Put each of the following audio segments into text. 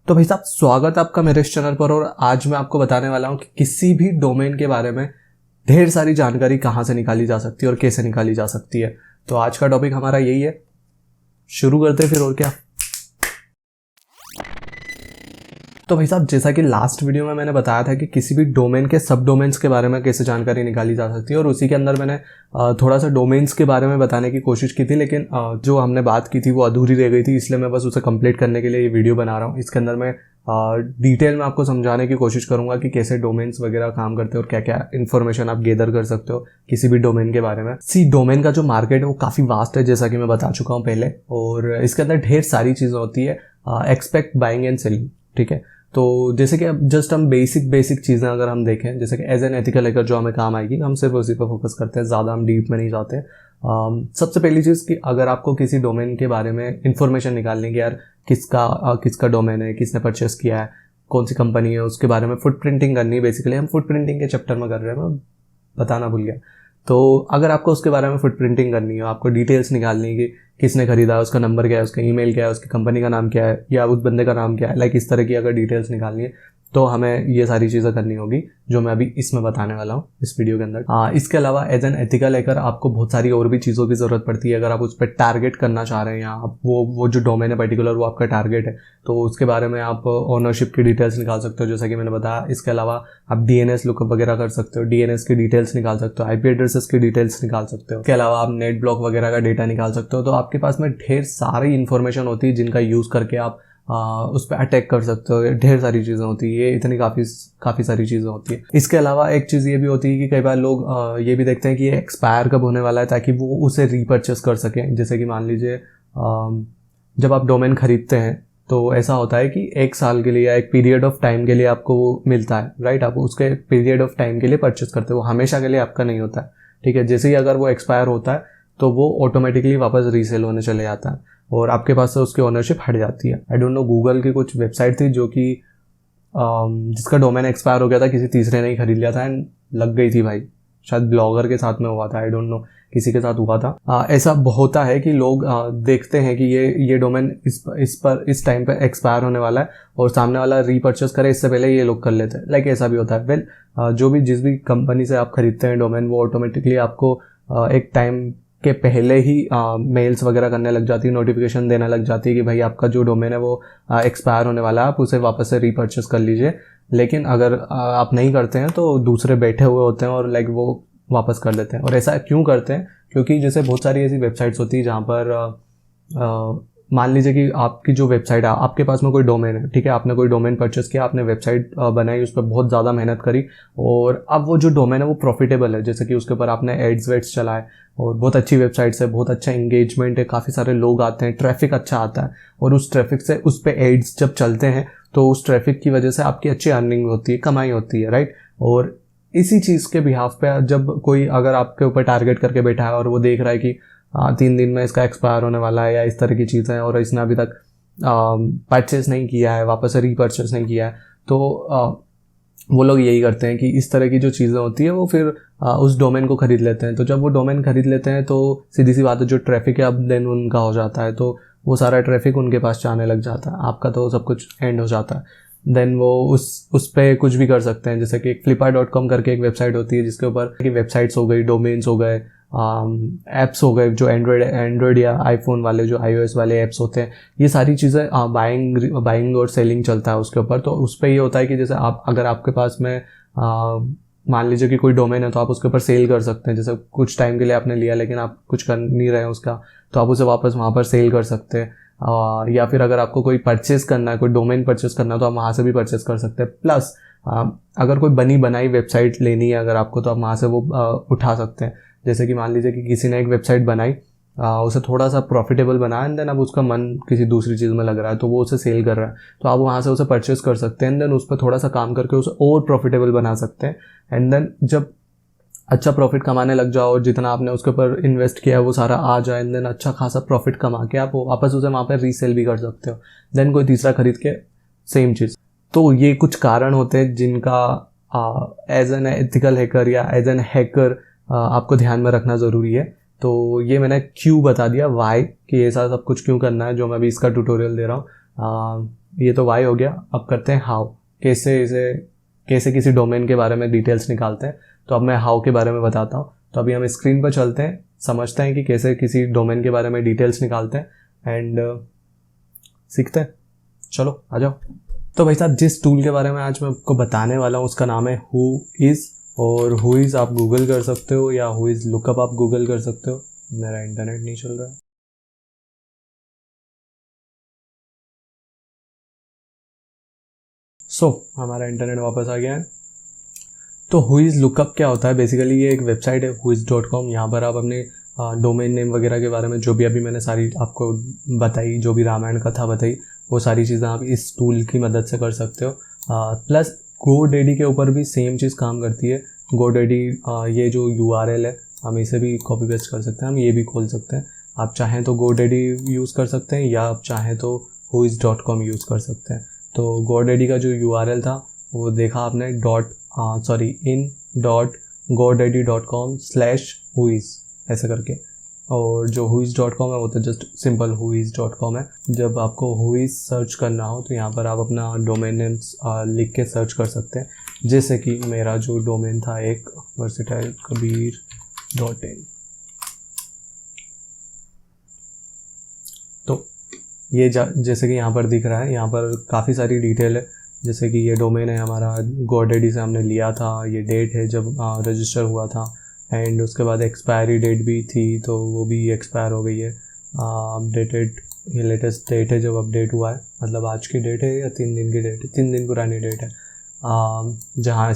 तो भाई साहब, स्वागत है आपका मेरे इस चैनल पर। और आज मैं आपको बताने वाला हूँ कि किसी भी डोमेन के बारे में ढेर सारी जानकारी कहाँ से निकाली जा सकती है और कैसे निकाली जा सकती है। तो आज का टॉपिक हमारा यही है, शुरू करते हैं फिर, और क्या। तो भाई साहब, जैसा कि लास्ट वीडियो में मैंने बताया था कि किसी भी डोमेन के सब डोमेन्स के बारे में कैसे जानकारी निकाली जा सकती है, और उसी के अंदर मैंने थोड़ा सा डोमेन्स के बारे में बताने की कोशिश की थी, लेकिन जो हमने बात की थी वो अधूरी रह गई थी, इसलिए मैं बस उसे कंप्लीट करने के लिए ये वीडियो बना रहा हूँ। इसके अंदर मैं डिटेल में आपको समझाने की कोशिश करूंगा कि कैसे डोमेन्स वगैरह काम करते हैं और क्या क्या इन्फॉर्मेशन आप गेदर कर सकते हो किसी भी डोमेन के बारे में। डोमेन का जो मार्केट है वो काफ़ी वास्ट है, जैसा कि मैं बता चुका हूँ पहले, और इसके अंदर ढेर सारी चीज़ें होती है, एक्सपेक्ट, बाइंग एंड सेलिंग। ठीक है, तो जैसे कि अब जस्ट हम बेसिक चीज़ें अगर हम देखें, जैसे कि एज एन एथिकल हैकर जो हमें काम आएगी, हम सिर्फ उसी पर फोकस करते हैं, ज़्यादा हम डीप में नहीं जाते। सबसे पहली चीज़ कि अगर आपको किसी डोमेन के बारे में इंफॉर्मेशन निकालने की, यार किसका डोमेन है, किसने परचेस किया है, कौन सी कंपनी है, उसके बारे में फुट प्रिंटिंग करनी है। बेसिकली हम फुट प्रिंटिंग के चैप्टर में कर रहे हैं, मैं बताना भूल गया। तो अगर आपको उसके बारे में फुट प्रिंटिंग करनी है, आपको डिटेल्स निकालनी है कि किसने खरीदा है, उसका नंबर क्या है, उसका ईमेल क्या है, उसकी कंपनी का नाम क्या है, या उस बंदे का नाम क्या है, लाइक इस तरह की अगर डिटेल्स निकालनी है, तो हमें ये सारी चीज़ें करनी होगी जो मैं अभी इसमें बताने वाला हूँ इस वीडियो के अंदर। इसके अलावा एज एन एथिकल हैकर आपको बहुत सारी और भी चीज़ों की ज़रूरत पड़ती है। अगर आप उस पर टारगेट करना चाह रहे हैं, या आप वो जो डोमेन है पर्टिकुलर वो आपका टारगेट है, तो उसके बारे में आप ओनरशिप की डिटेल्स निकाल सकते हो, जैसा कि मैंने बताया। इसके अलावा आप DNS लुकअप वगैरह कर सकते हो, DNS की डिटेल्स निकाल सकते हो, IP एड्रेसेस की डिटेल्स निकाल सकते हो। इसके अलावा आप नेट ब्लॉक वगैरह का डेटा निकाल सकते हो। तो आपके पास में ढेर सारी इन्फॉर्मेशन होती है जिनका यूज़ करके आप उस पर अटैक कर सकते हो। ढेर सारी चीज़ें होती है, ये इतनी काफ़ी सारी चीज़ें होती है। इसके अलावा एक चीज़ ये भी होती है कि कई बार लोग ये भी देखते हैं कि ये एक्सपायर कब होने वाला है, ताकि वो उसे रीपर्चेस कर सकें। जैसे कि मान लीजिए जब आप डोमेन खरीदते हैं तो ऐसा होता है कि 1 साल के लिए या एक पीरियड ऑफ टाइम के लिए आपको वो मिलता है, राइट। आप उसके पीरियड ऑफ टाइम के लिए परचेस करते हो, वो हमेशा के लिए आपका नहीं होता है। ठीक है, जैसे ही अगर वो एक्सपायर होता है तो वो ऑटोमेटिकली वापस रीसेल होने चले जाता है और आपके पास से उसकी ओनरशिप हट जाती है। आई डोंट नो, गूगल की कुछ वेबसाइट थी जो कि जिसका डोमेन एक्सपायर हो गया था, किसी तीसरे ने ही खरीद लिया था एंड लग गई थी भाई। शायद ब्लॉगर के साथ में हुआ था, आई डोंट नो, किसी के साथ हुआ था। ऐसा होता है कि लोग देखते हैं कि ये डोमेन इस टाइम पे एक्सपायर होने वाला है और सामने वाला रीपर्चेस करे इससे पहले ये लोग कर लेते हैं। लाइक ऐसा भी होता है। वेल, जिस भी कंपनी से आप खरीदते हैं डोमेन, वो ऑटोमेटिकली आपको एक टाइम के पहले ही मेल्स वगैरह करने लग जाती है, नोटिफिकेशन देने लग जाती है कि भाई आपका जो डोमेन है वो एक्सपायर होने वाला है, आप उसे वापस से रीपर्चेस कर लीजिए। लेकिन अगर आप नहीं करते हैं तो दूसरे बैठे हुए होते हैं और लाइक वो वापस कर देते हैं। और ऐसा क्यों करते हैं? क्योंकि जैसे बहुत सारी ऐसी वेबसाइट्स होती है जहाँ पर मान लीजिए कि आपकी जो वेबसाइट है, आपके पास में कोई डोमेन है, ठीक है, आपने कोई डोमेन परचेस किया, आपने वेबसाइट बनाई, उस पर बहुत ज़्यादा मेहनत करी, और अब वो जो डोमेन है वो प्रॉफिटेबल है, जैसे कि उसके ऊपर आपने एड्स वेड्स चलाए और बहुत अच्छी वेबसाइट्स है, बहुत अच्छा इंगेजमेंट है, काफ़ी सारे लोग आते हैं, ट्रैफिक अच्छा आता है, और उस ट्रैफिक से उस पर एड्स जब चलते हैं तो उस ट्रैफिक की वजह से आपकी अच्छी अर्निंग होती है, कमाई होती है, राइट। और इसी चीज़ के बिहाफ पे जब कोई अगर आपके ऊपर टारगेट करके बैठा है और वो देख रहा है कि 3 दिन में इसका एक्सपायर होने वाला है या इस तरह की चीज़ें हैं, और इसने अभी तक परचेस नहीं किया है, वापस से रीपर्चेस नहीं किया है, तो वो लोग यही करते हैं कि इस तरह की जो चीज़ें होती है वो फिर उस डोमेन को खरीद लेते हैं। तो जब वो डोमेन खरीद लेते हैं तो सीधी सी बात है, जो ट्रैफिक है अब देन उनका हो जाता है, तो वो सारा ट्रैफिक उनके पास जाने लग जाता है, आपका तो सब कुछ एंड हो जाता है। देन वो उस पे कुछ भी कर सकते हैं। जैसे कि flipkart.com करके एक वेबसाइट होती है जिसके ऊपर की वेबसाइट्स हो गई, डोमेन्स हो गए, ऐप्स हो गए, जो एंड्रॉयड या आईफोन वाले, जो iOS वाले ऐप्स होते हैं, ये सारी चीज़ें बाइंग और सेलिंग चलता है उसके ऊपर। तो उस पर ये होता है कि जैसे अगर आपके पास में मान लीजिए कि कोई डोमेन है तो आप उसके ऊपर सेल कर सकते हैं। जैसे कुछ टाइम के लिए आपने लिया लेकिन आप कुछ कर नहीं रहे हैं उसका, तो आप उसे वापस वहाँ पर सेल कर सकते हैं। या फिर अगर आपको कोई परचेस करना है, कोई डोमेन परचेस करना है, तो आप वहाँ से भी परचेस कर सकते हैं। प्लस अगर कोई बनी बनाई वेबसाइट लेनी है अगर आपको, तो आप वहाँ से वो उठा सकते हैं। जैसे कि मान लीजिए कि किसी ने एक वेबसाइट बनाई, उसे थोड़ा सा प्रॉफिटेबल बनाया, एंड देन अब उसका मन किसी दूसरी चीज़ में लग रहा है तो वो उसे सेल कर रहा है, तो आप वहाँ से उसे परचेस कर सकते हैं, एंड देन उस पर थोड़ा सा काम करके उसे और प्रॉफिटेबल बना सकते हैं। एंड देन जब अच्छा प्रॉफिट कमाने लग जाओ और जितना आपने उसके ऊपर इन्वेस्ट किया है वो सारा आ जाए, एंड देन अच्छा खासा प्रॉफिट कमा के आप वापस उसे वहाँ पर रीसेल भी कर सकते हो, देन कोई तीसरा खरीद के सेम चीज़। तो ये कुछ कारण होते हैं जिनका एज एन एथिकल हैकर या एज एन हैकर आपको ध्यान में रखना ज़रूरी है। तो ये मैंने क्यों बता दिया, वाई, कि ऐसा सब कुछ क्यों करना है, जो मैं अभी इसका ट्यूटोरियल दे रहा हूँ। ये तो वाई हो गया। अब करते हैं हाउ, कैसे किसी डोमेन के बारे में डिटेल्स निकालते हैं। तो अब मैं हाउ के बारे में बताता हूँ। तो अभी हम स्क्रीन पर चलते हैं, समझते हैं कि कैसे किसी डोमेन के बारे में डिटेल्स निकालते हैं एंड सीखते हैं। चलो आ जाओ। तो भाई साहब, जिस टूल के बारे में आज मैं आपको बताने वाला हूँ उसका नाम है हु इज़। और हु इज़ आप गूगल कर सकते हो या हु इज़ लुकअप आप गूगल कर सकते हो। मेरा इंटरनेट नहीं चल रहा है। हमारा इंटरनेट वापस आ गया है। तो हु इज़ लुकअप क्या होता है? बेसिकली ये एक वेबसाइट है whois.com। यहाँ पर आप अपने डोमेन नेम वगैरह के बारे में जो भी अभी मैंने सारी आपको बताई, जो भी रामायण कथा बताई, वो सारी चीज़ें आप इस टूल की मदद से कर सकते हो। प्लस GoDaddy के ऊपर भी सेम चीज़ काम करती है। GoDaddy ये जो URL है, हम इसे भी कॉपी पेस्ट कर सकते हैं, हम ये भी खोल सकते हैं। आप चाहें तो GoDaddy यूज़ कर सकते हैं या आप चाहें तो whois.com यूज़ कर सकते हैं। तो GoDaddy का जो URL था वो देखा आपने in.godaddy.com/whois ऐसे करके। और जो whois.com है वो तो जस्ट सिंपल whois.com है। जब आपको whois सर्च करना हो तो यहाँ पर आप अपना डोमेन नेम लिख के सर्च कर सकते हैं। जैसे कि मेरा जो डोमेन था एक versatilekabir.in। तो ये जैसे कि यहाँ पर दिख रहा है, यहाँ पर काफ़ी सारी डिटेल है। जैसे कि ये डोमेन है हमारा, GoDaddy से हमने लिया था, ये डेट है जब रजिस्टर हुआ था, एंड उसके बाद एक्सपायरी डेट भी थी तो वो भी एक्सपायर हो गई है। अपडेटेड, ये लेटेस्ट डेट है जब अपडेट हुआ है, मतलब आज की डेट है या 3 दिन की डेट है, 3 दिन पुरानी डेट है। जहाँ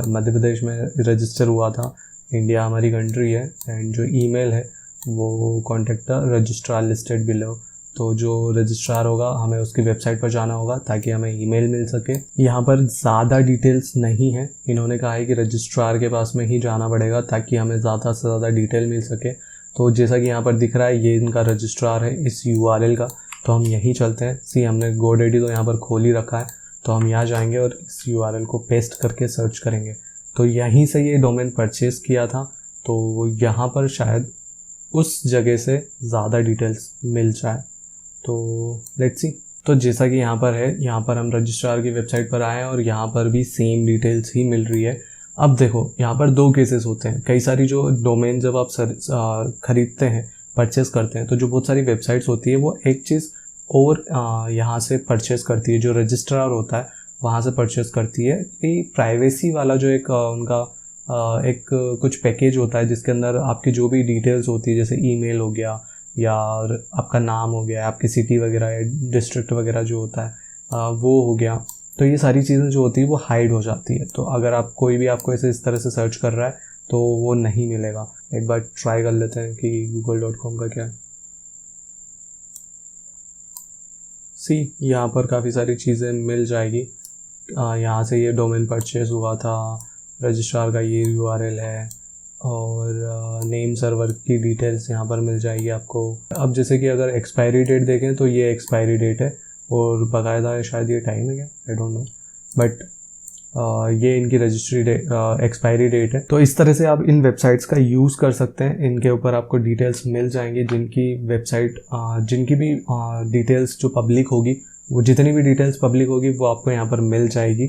मध्य प्रदेश में रजिस्टर हुआ था। इंडिया हमारी कंट्री है एंड जो ईमेल है वो contact the registrar listed below. तो जो रजिस्ट्रार होगा हमें उसकी वेबसाइट पर जाना होगा ताकि हमें ईमेल मिल सके। यहाँ पर ज़्यादा डिटेल्स नहीं है, इन्होंने कहा है कि रजिस्ट्रार के पास में ही जाना पड़ेगा ताकि हमें ज़्यादा से ज़्यादा डिटेल मिल सके। तो जैसा कि यहाँ पर दिख रहा है ये इनका रजिस्ट्रार है इस URL का। तो हम यहीं चलते हैं। हमने GoDaddy तो यहाँ पर खोल ही रखा है, तो हम यहाँ जाएंगे और इस URL को पेस्ट करके सर्च करेंगे। तो यहीं से ये डोमेन परचेज़ किया था, तो यहाँ पर शायद उस जगह से ज़्यादा डिटेल्स मिल जाए। तो लेट्स सी। तो जैसा कि यहाँ पर है, यहाँ पर हम रजिस्ट्रार की वेबसाइट पर आए हैं और यहाँ पर भी सेम डिटेल्स ही मिल रही है। अब देखो यहाँ पर 2 केसेस होते हैं। कई सारी जो डोमेन जब आप खरीदते हैं, परचेस करते हैं, तो जो बहुत सारी वेबसाइट्स होती है वो एक चीज़ और यहाँ से परचेस करती है, जो रजिस्ट्रार होता है वहाँ से परचेस करती है कि प्राइवेसी वाला जो एक उनका एक कुछ पैकेज होता है जिसके अंदर आपकी जो भी डिटेल्स होती है, जैसे ईमेल हो गया या आपका नाम हो गया, आपकी सिटी वगैरह या डिस्ट्रिक्ट वगैरह जो होता है वो हो गया। तो ये सारी चीज़ें जो होती है वो हाइड हो जाती है। तो अगर आप कोई भी आपको ऐसे इस तरह से सर्च कर रहा है तो वो नहीं मिलेगा। एक बार ट्राई कर लेते हैं कि google.com का क्या है। यहाँ पर काफ़ी सारी चीज़ें मिल जाएगी। यहाँ से ये डोमेन परचेज हुआ था, रजिस्ट्रार का ये URL है और नेम सर्वर की डिटेल्स यहाँ पर मिल जाएगी आपको। अब जैसे कि अगर एक्सपायरी डेट देखें तो ये एक्सपायरी डेट है और बाकायदा शायद ये टाइम है क्या, आई डोंट नो, बट ये इनकी रजिस्ट्री डेट एक्सपायरी डेट है। तो इस तरह से आप इन वेबसाइट्स का यूज़ कर सकते हैं। इनके ऊपर आपको डिटेल्स मिल जाएंगी, जिनकी वेबसाइट जिनकी भी डिटेल्स जो पब्लिक होगी, वो जितनी भी डिटेल्स पब्लिक होगी वो आपको यहाँ पर मिल जाएगी।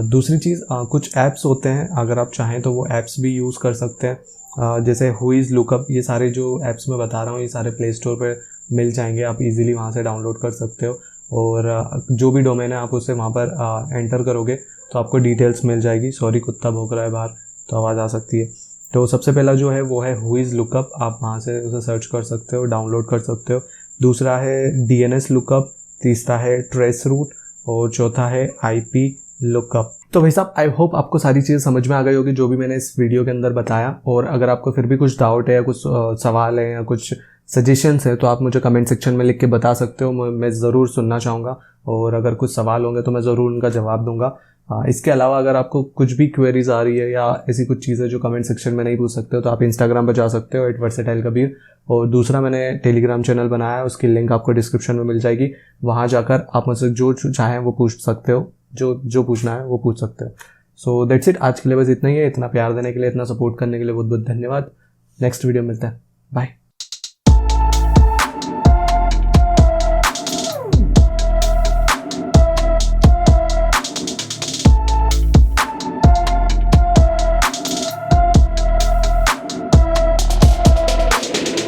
दूसरी चीज़, कुछ ऐप्स होते हैं, अगर आप चाहें तो वो ऐप्स भी यूज़ कर सकते हैं। जैसे हु इज़ लुकअप, ये सारे जो ऐप्स मैं बता रहा हूँ ये सारे प्ले स्टोर पर मिल जाएंगे, आप इजीली वहाँ से डाउनलोड कर सकते हो। और जो भी डोमेन है आप उसे वहाँ पर एंटर करोगे तो आपको डिटेल्स मिल जाएगी। सॉरी, कुत्ता भौंक रहा है बाहर तो आवाज़ आ सकती है। तो सबसे पहला जो है वो है हु इज़ लुकअप, आप वहाँ से उसे सर्च कर सकते हो, डाउनलोड कर सकते हो। दूसरा है DNS लुकअप, तीसरा है ट्रेस रूट और चौथा है IP लुकअप। तो भाई साहब, आई होप आपको सारी चीज़ें समझ में आ गई होगी जो भी मैंने इस वीडियो के अंदर बताया। और अगर आपको फिर भी कुछ डाउट है या कुछ सवाल है या कुछ सजेशंस है तो आप मुझे कमेंट सेक्शन में लिख के बता सकते हो, मैं ज़रूर सुनना चाहूँगा। और अगर कुछ सवाल होंगे तो मैं ज़रूर उनका जवाब दूंगा। इसके अलावा अगर आपको कुछ भी क्वेरीज आ रही है या ऐसी कुछ चीज़ें जो कमेंट सेक्शन में नहीं पूछ सकते हो तो आप इंस्टाग्राम पर जा सकते हो @versatileKabir। और दूसरा मैंने टेलीग्राम चैनल बनाया है, उसकी लिंक आपको डिस्क्रिप्शन में मिल जाएगी। वहाँ जाकर आप मुझसे जो चाहें वो पूछ सकते हो, जो पूछना है वो पूछ सकते हो। सो दैट्स इट, आज के लिए बस इतना ही है। इतना प्यार देने के लिए, इतना सपोर्ट करने के लिए बहुत बहुत धन्यवाद। नेक्स्ट वीडियो मिलता है, बाय।